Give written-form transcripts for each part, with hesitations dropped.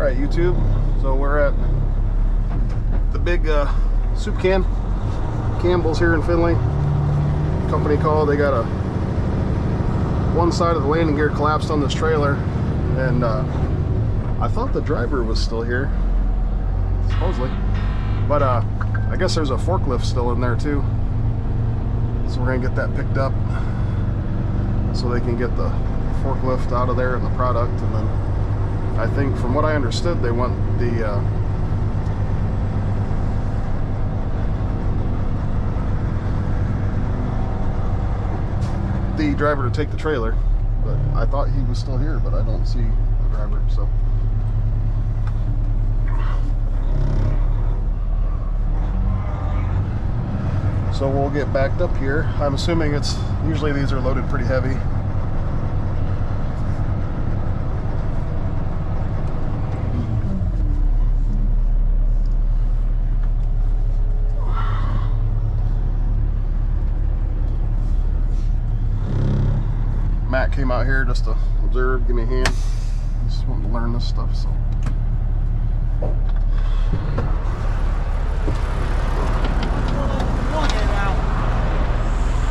Alright YouTube, so we're at the big soup can, Campbell's here in Findlay. Company called, they got one side of the landing gear collapsed on this trailer, and I thought the driver was still here, supposedly, but I guess there's a forklift still in there too. So we're gonna get that picked up so they can get the forklift out of there and the product, and then I think from what I understood they want the driver to take the trailer, but I thought he was still here, but I don't see the driver, so we'll get backed up here. I'm assuming it's, usually these are loaded pretty heavy. Matt came out here just to observe, give me a hand. Just wanting to learn this stuff, so.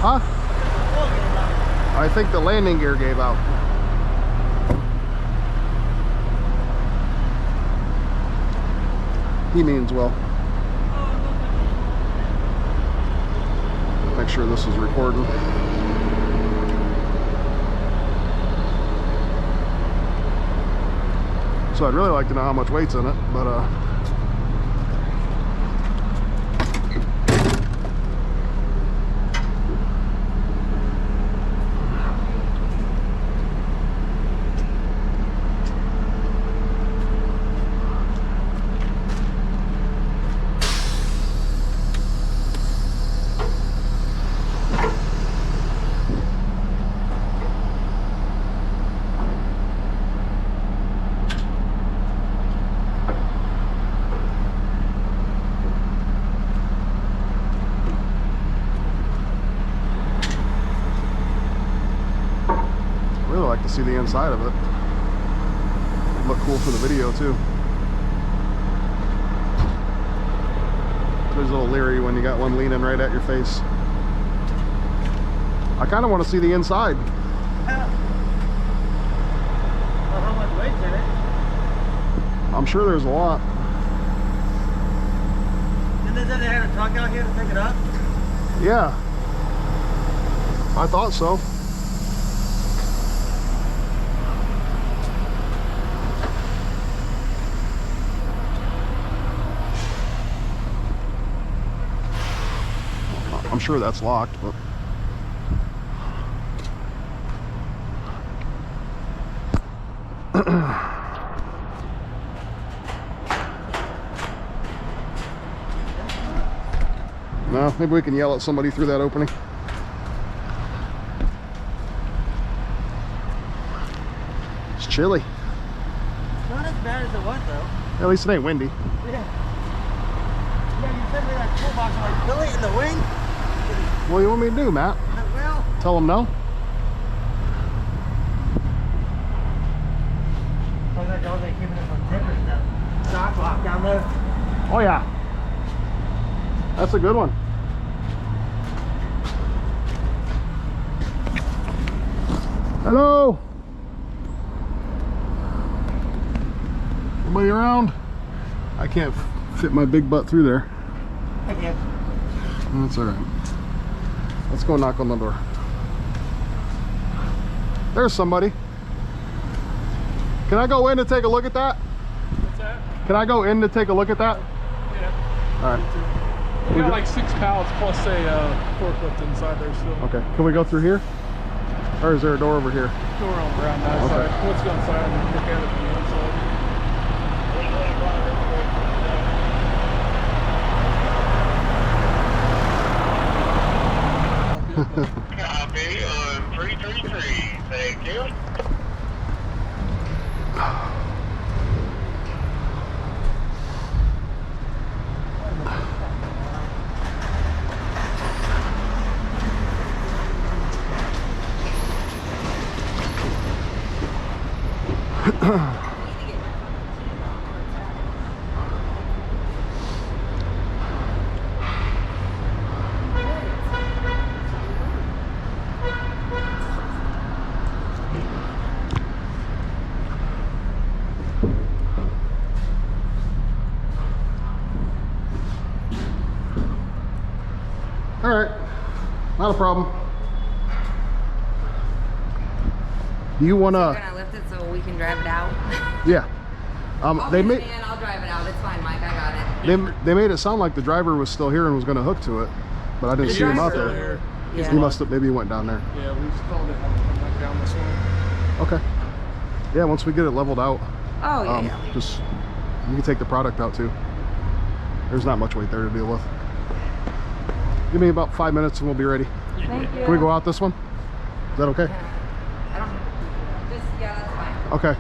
Huh? I think the landing gear gave out. He means well. Make sure this is recording. So I'd really like to know how much weight's in it, but to see the inside of it. It'd look cool for the video too. There's a little leery when you got one leaning right at your face. I kind of want to see the inside. Well, how much weight's in it? I'm sure there's a lot. Didn't they say they had a truck out here to pick it up? Yeah, I thought so. I'm sure that's locked, but no, maybe we can yell at somebody through that opening. It's chilly. Not as bad as it was though. At least it ain't windy. Yeah. Yeah, you sent me that toolbox. I'm like, really? In the wing? What do you want me to do, Matt? Well, Tell them no? oh, they're keeping it from tipping the dock lock down there. Oh yeah. That's a good one. Hello? Anybody around? I can't fit my big butt through there. I can. That's all right. Let's go knock on the door. There's somebody. Can I go in to take a look at that? What's that? Can I go in to take a look at that? Yeah. All right. We got like 6 pallets plus a forklift inside there still. Okay. Can we go through here? Or is there a door over here? Door around that Okay. side. Let's go inside and look at it from the inside. Copy on 333. Thank you. Not a problem. Do you want to... You're gonna lift it so we can drive it out? Yeah. They made... Man, I'll drive it out. It's fine, Mike. I got it. They made it sound like the driver was still here and was going to hook to it, but I didn't see him out there. Yeah. He must have, maybe he went down there. Yeah, we called it and went down this way. Okay. Yeah, once we get it leveled out, Oh, yeah. just, you can take the product out too. There's not much weight there to deal with. Give me about 5 minutes and we'll be ready. Thank you. Can we go out this one? Is that okay? I don't... Just, yeah, that's fine. Okay.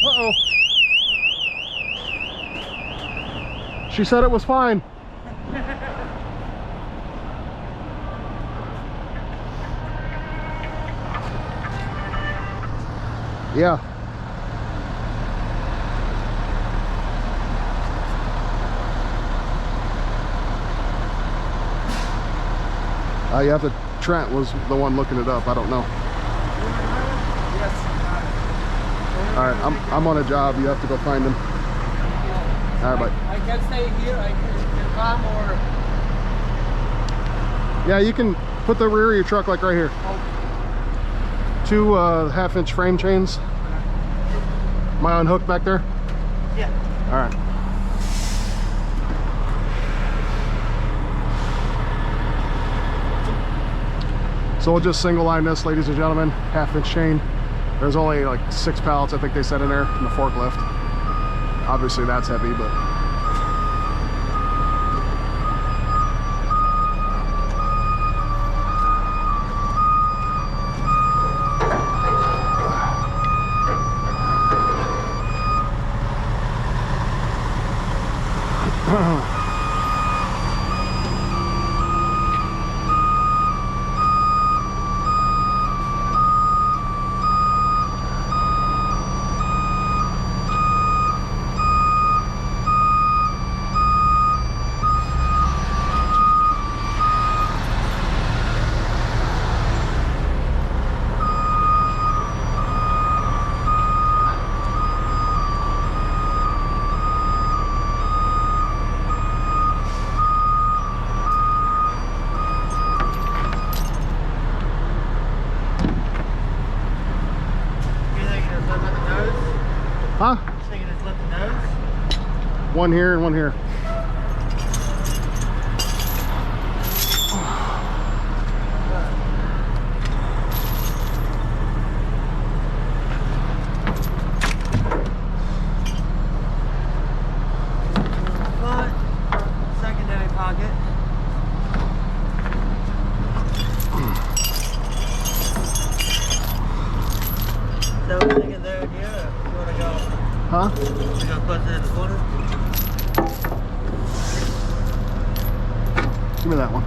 Uh-oh. She said it was fine. Yeah. You have to, Trent was the one looking it up. I don't know. All right, I'm on a job. You have to go find him. All right, bye. I can stay here. I can come or... Yeah, you can put the rear of your truck like right here. 2 1/2-inch frame chains. Am I unhooked back there? Yeah. All right. So we'll just single line this, ladies and gentlemen, 1/2-inch chain. There's only like 6 pallets, I think they said in there, in the forklift. Obviously that's heavy, but. Huh? Thinking it's left the nose? One here and one here. Front, secondary pocket. So we're thinking there and here, you wanna go? Huh? You gonna put it in the corner? Give me that one.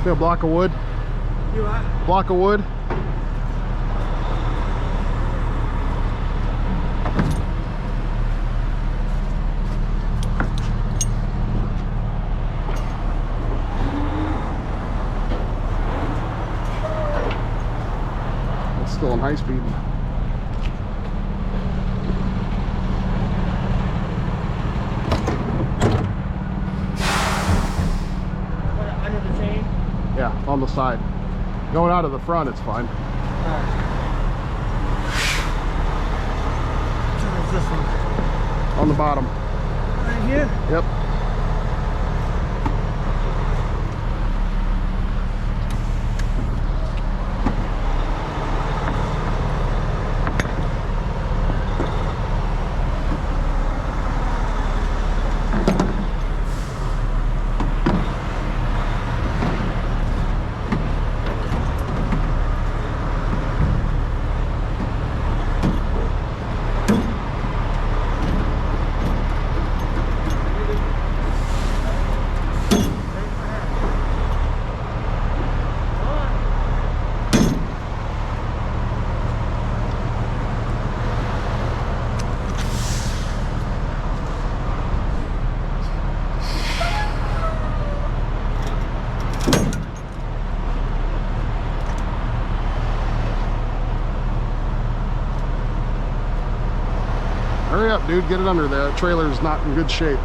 A block of wood. You what? Block of wood. It's still in high speed. Under the chain? Yeah, on the side. Going out of the front, it's fine. Where's this one? On the bottom. Right here? Yep. Hurry up, dude. Get it under. The trailer's not in good shape.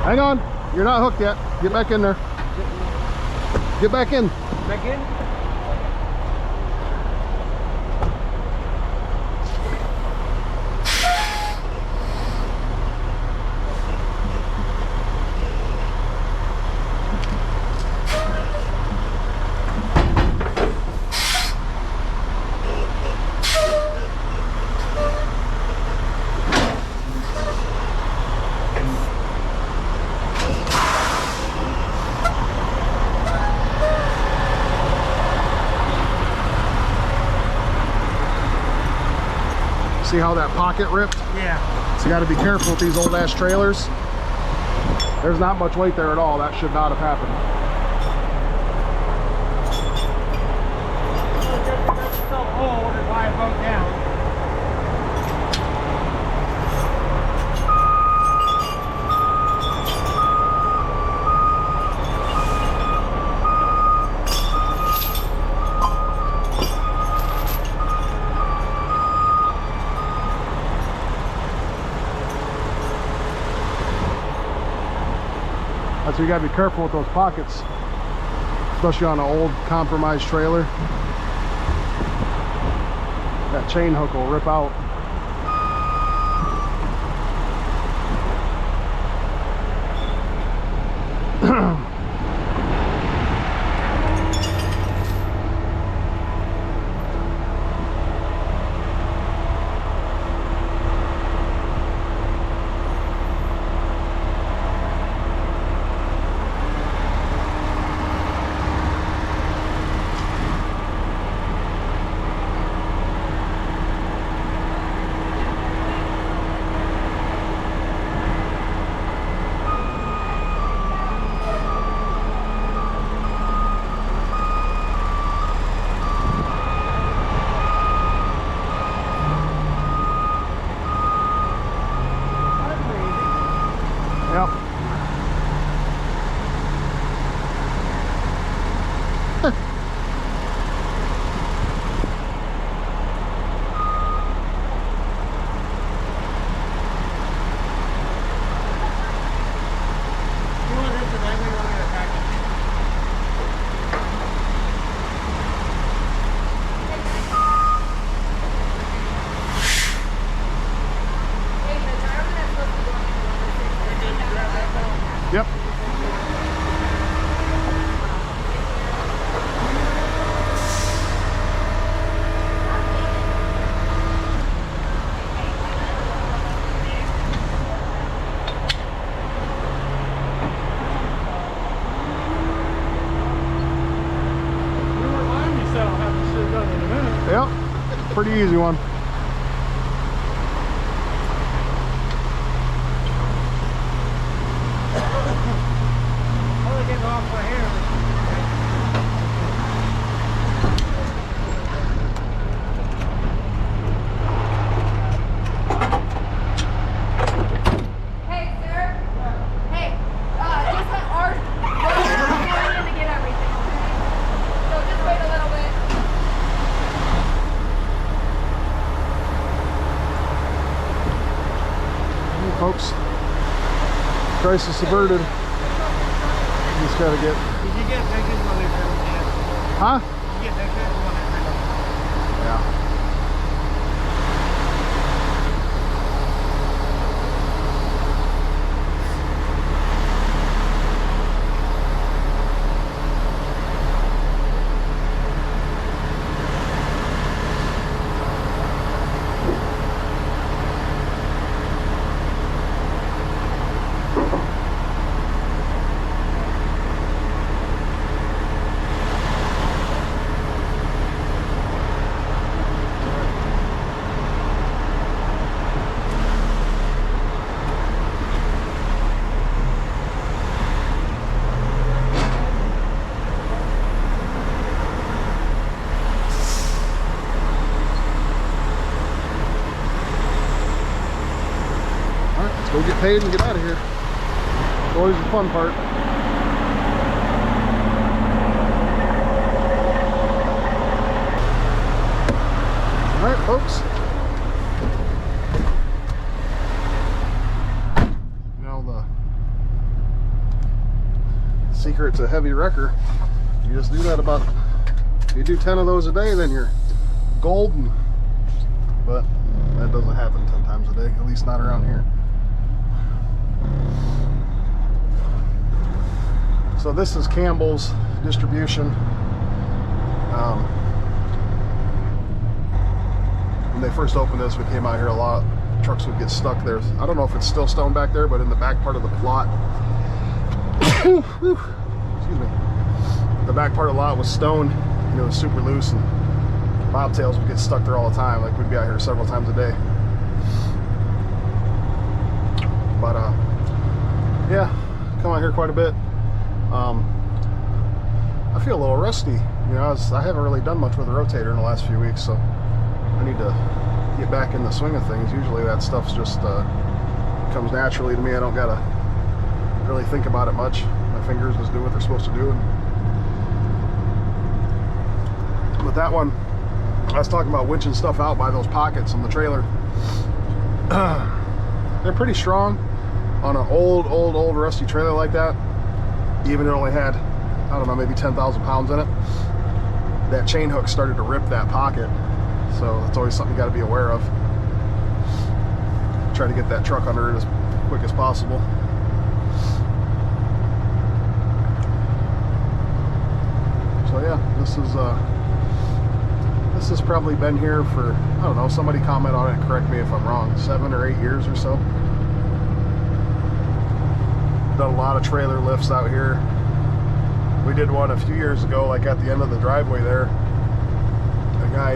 Hang on, you're not hooked yet. Get back in there. Get back in. Back in? See how that pocket ripped? Yeah. So you got to be careful with these old ass trailers. There's not much weight there at all. That should not have happened. That's so old is why it broke down. So you gotta be careful with those pockets, especially on an old compromised trailer. That chain hook will rip out. Yep. Yep. Yep. Pretty easy one. Folks, crisis averted. Just gotta get. Did you get pictures when they turned it? Huh? Did you get pictures when they turned it? Yeah. Go get paid and get out of here. Always the fun part. All right, folks. You know, the secret to heavy wrecker, you just do that about, if you do 10 of those a day, then you're golden. But that doesn't happen 10 times a day, at least not around here. So this is Campbell's distribution. When they first opened this, we came out here a lot. Trucks would get stuck there. I don't know if it's still stone back there, but in the back part of the plot, excuse me, the back part of the lot was stone. You know, it was super loose, and bobtails would get stuck there all the time. Like, we'd be out here several times a day. But yeah, come out here quite a bit. I feel a little rusty. You know, I haven't really done much with the rotator in the last few weeks, so I need to get back in the swing of things. Usually that stuff's just comes naturally to me. I don't gotta really think about it much. My fingers just do what they're supposed to do. But that one, I was talking about winching stuff out by those pockets on the trailer. They're pretty strong on an old rusty trailer like that. Even it only had, I don't know, maybe 10,000 pounds in it. That chain hook started to rip that pocket. So that's always something you got to be aware of. Try to get that truck under it as quick as possible. So yeah, this has probably been here for, I don't know, somebody comment on it and correct me if I'm wrong, 7 or 8 years or so. Done a lot of trailer lifts out here. We did one a few years ago, like at the end of the driveway there. A guy,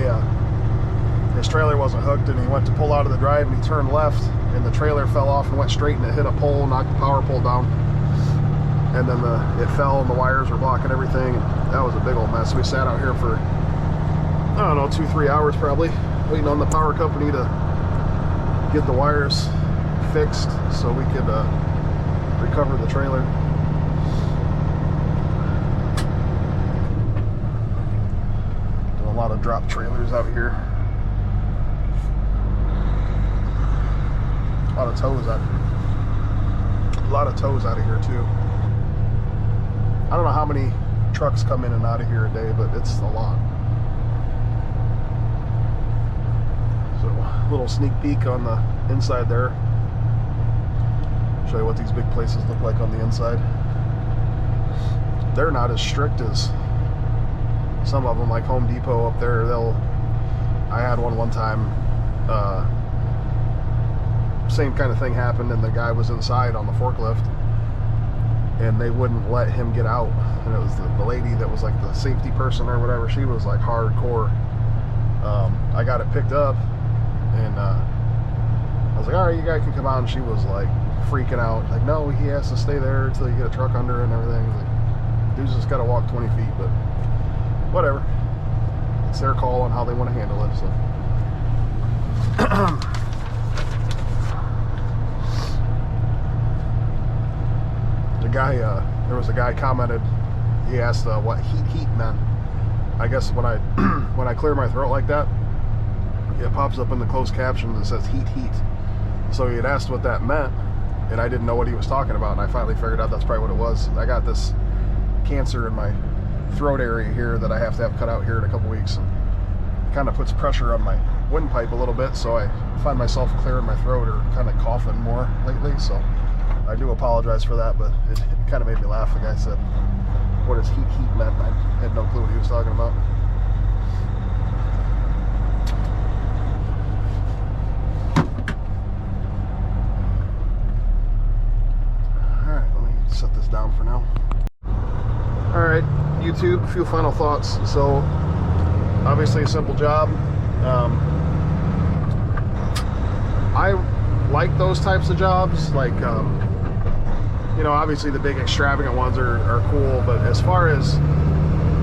his trailer wasn't hooked, and he went to pull out of the drive, and he turned left, and the trailer fell off and went straight, and it hit a pole, knocked the power pole down, and then it fell, and the wires were blocking everything, and that was a big old mess. We sat out here for, I don't know, 2-3 hours probably, waiting on the power company to get the wires fixed so we could recover the trailer. Doing a lot of drop trailers out here. A lot of tows out of here too. I don't know how many trucks come in and out of here a day, but it's a lot. So a little sneak peek on the inside there. Show you what these big places look like on the inside. They're not as strict as some of them, like Home Depot up there. I had one time, same kind of thing happened, and the guy was inside on the forklift, and they wouldn't let him get out. And it was the lady that was like the safety person or whatever. She was like hardcore. I got it picked up, and I was like, all right, you guys can come out, and she was like freaking out, like, no, he has to stay there until you get a truck under and everything. Like, dude's just got to walk 20 feet, but whatever. It's their call on how they want to handle it. So the guy, there was a guy commented. He asked what heat meant. I guess when I when I clear my throat like that, it pops up in the closed captions and says heat. So he had asked what that meant, and I didn't know what he was talking about, and I finally figured out that's probably what it was. I got this cancer in my throat area here that I have to have cut out here in a couple weeks, and it kind of puts pressure on my windpipe a little bit, so I find myself clearing my throat or kind of coughing more lately. So I do apologize for that, but it kind of made me laugh. The guy said what his heat meant. I had no clue what he was talking about. Set this down for now. All right, YouTube, a few final thoughts. So obviously a simple job. I like those types of jobs, like you know, obviously the big extravagant ones are cool, but as far as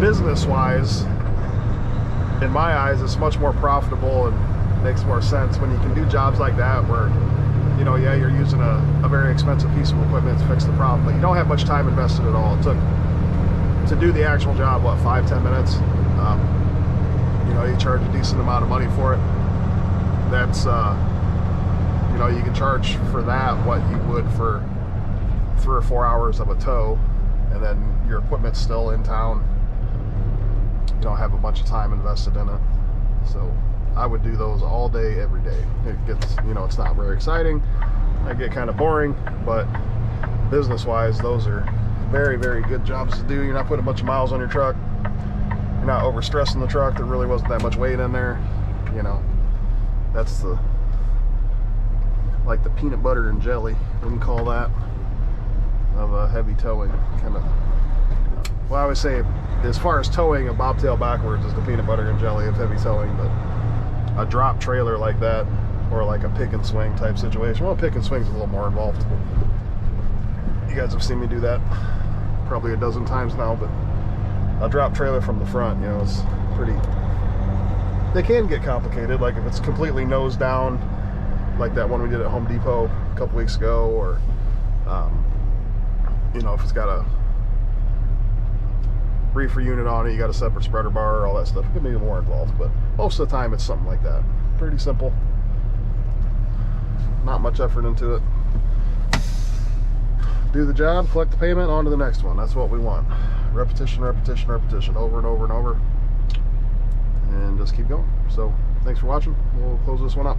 business wise, in my eyes, it's much more profitable and makes more sense when you can do jobs like that where you know, yeah, you're using a very expensive piece of equipment to fix the problem, but you don't have much time invested at all. It took, to do the actual job, what, 5-10 minutes? You know, you charge a decent amount of money for it. That's, you know, you can charge for that what you would for 3 or 4 hours of a tow, and then your equipment's still in town. You don't have a bunch of time invested in it. So I would do those all day, every day. It gets, you know, it's not very exciting. I get kind of boring, but business-wise, those are very, very good jobs to do. You're not putting a bunch of miles on your truck. You're not overstressing the truck. There really wasn't that much weight in there. You know, that's the, like the peanut butter and jelly, we can call that, of heavy towing, kind of. Well, I would say, as far as towing a bobtail backwards is the peanut butter and jelly of heavy towing, but a drop trailer like that, or like a pick and swing type situation. Well, pick and swing's a little more involved. You guys have seen me do that probably a dozen times now, but a drop trailer from the front, you know, it's pretty, they can get complicated, like if it's completely nose down, like that one we did at Home Depot a couple weeks ago, or you know, if it's got a reefer unit on it, you got a separate spreader bar, all that stuff. It could be more involved, but most of the time it's something like that. Pretty simple. Not much effort into it. Do the job, collect the payment, on to the next one. That's what we want. Repetition, repetition, repetition, over and over and over. And just keep going. So, thanks for watching. We'll close this one up.